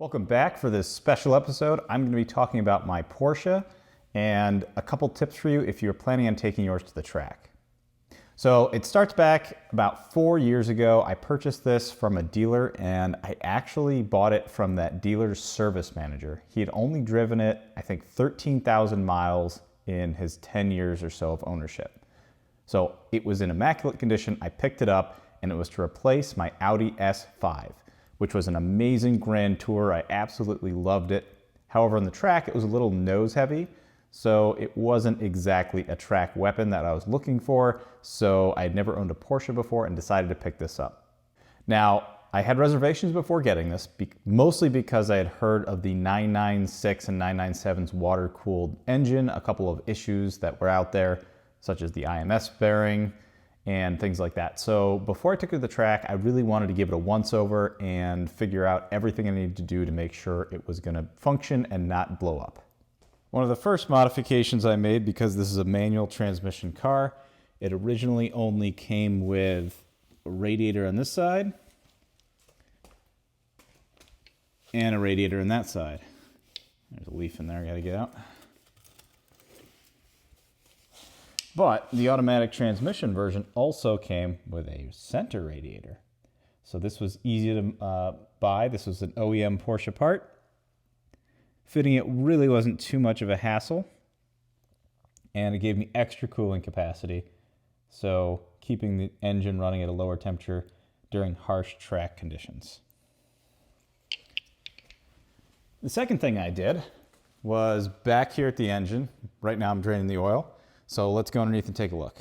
Welcome back for this special episode. I'm going to be talking about my Porsche and a couple tips for you if you're planning on taking yours to the track. So it starts back about 4 years ago. I purchased this from a dealer and I actually bought it from that dealer's service manager. He had only driven it, I think 13,000 miles in his 10 years or so of ownership. So it was in immaculate condition. I picked it up and it was to replace my Audi S5. Which was an amazing grand tour. I absolutely loved it. However, on the track, it was a little nose heavy, so it wasn't exactly a track weapon that I was looking for, so I had never owned a Porsche before and decided to pick this up. Now, I had reservations before getting this, mostly because I had heard of the 996 and 997's water-cooled engine, a couple of issues that were out there, such as the IMS bearing, and things like that. So before I took it to the track, I really wanted to give it a once-over and figure out everything I needed to do to make sure it was gonna function and not blow up. One of the first modifications I made, because this is a manual transmission car, it originally only came with a radiator on this side and a radiator on that side. There's a leaf in there I gotta get out. But the automatic transmission version also came with a center radiator. So this was easy to buy. This was an OEM Porsche part. Fitting it really wasn't too much of a hassle. And it gave me extra cooling capacity. So keeping the engine running at a lower temperature during harsh track conditions. The second thing I did was back here at the engine. Right now I'm draining the oil. So let's go underneath and take a look.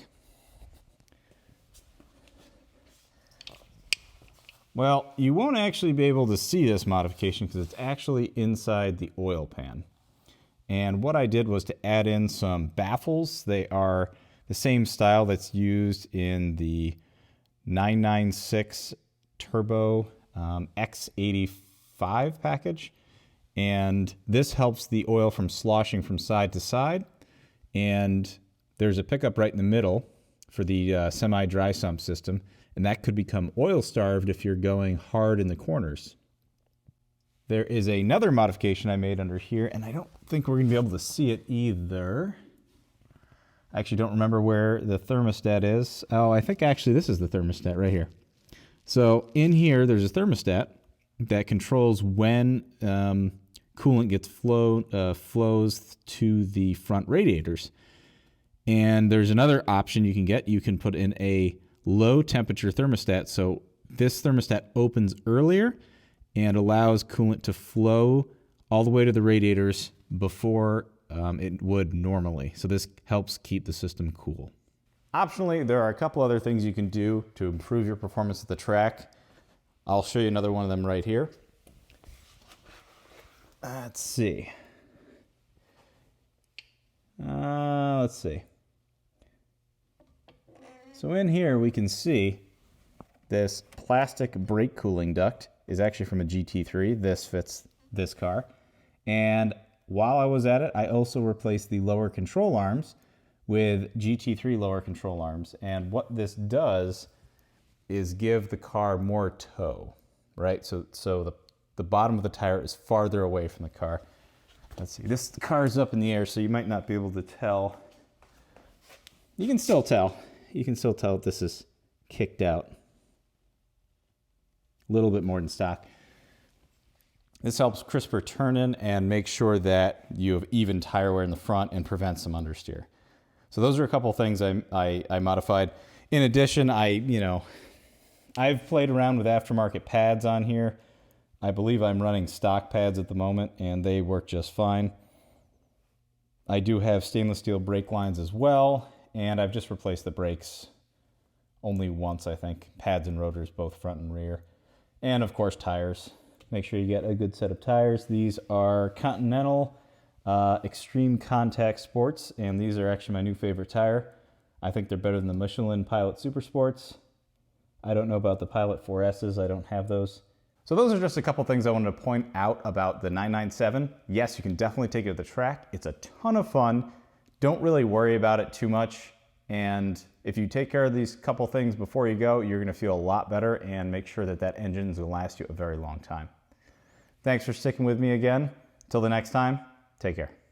Well, you won't actually be able to see this modification because it's actually inside the oil pan. And what I did was to add in some baffles. They are the same style that's used in the 996 Turbo X55 package. And this helps the oil from sloshing from side to side. And there's a pickup right in the middle for the semi-dry sump system, and that could become oil-starved if you're going hard in the corners. There is another modification I made under here, and I don't think we're going to be able to see it either. I actually don't remember where the thermostat is. Oh, I think actually this is the thermostat right here. So in here, there's a thermostat that controls when coolant gets flows to the front radiators. And there's another option you can get. You can put in a low temperature thermostat. So this thermostat opens earlier and allows coolant to flow all the way to the radiators before it would normally. So this helps keep the system cool. Optionally, there are a couple other things you can do to improve your performance at the track. I'll show you another one of them right here. Let's see. Let's see. So in here we can see this plastic brake cooling duct is actually from a GT3. This fits this car. And while I was at it, I also replaced the lower control arms with GT3 lower control arms. And what this does is give the car more toe, right? So the bottom of the tire is farther away from the car. Let's see, the car is up in the air, so you might not be able to tell. You can still tell. You can still tell that this is kicked out a little bit more than stock. This helps crisper turn-in and make sure that you have even tire wear in the front and prevent some understeer. So those are a couple of things I modified. In addition, I've played around with aftermarket pads on here. I believe I'm running stock pads at the moment, and they work just fine. I do have stainless steel brake lines as well, and I've just replaced the brakes only once, I think. Pads and rotors, both front and rear. And of course, tires. Make sure you get a good set of tires. These are Continental Extreme Contact Sports, and these are actually my new favorite tire. I think they're better than the Michelin Pilot Super Sports. I don't know about the Pilot 4S's. I don't have those. So those are just a couple things I wanted to point out about the 997. Yes, you can definitely take it to the track. It's a ton of fun. Don't really worry about it too much. And if you take care of these couple things before you go, you're gonna feel a lot better and make sure that that engine is gonna last you a very long time. Thanks for sticking with me again. Till the next time, take care.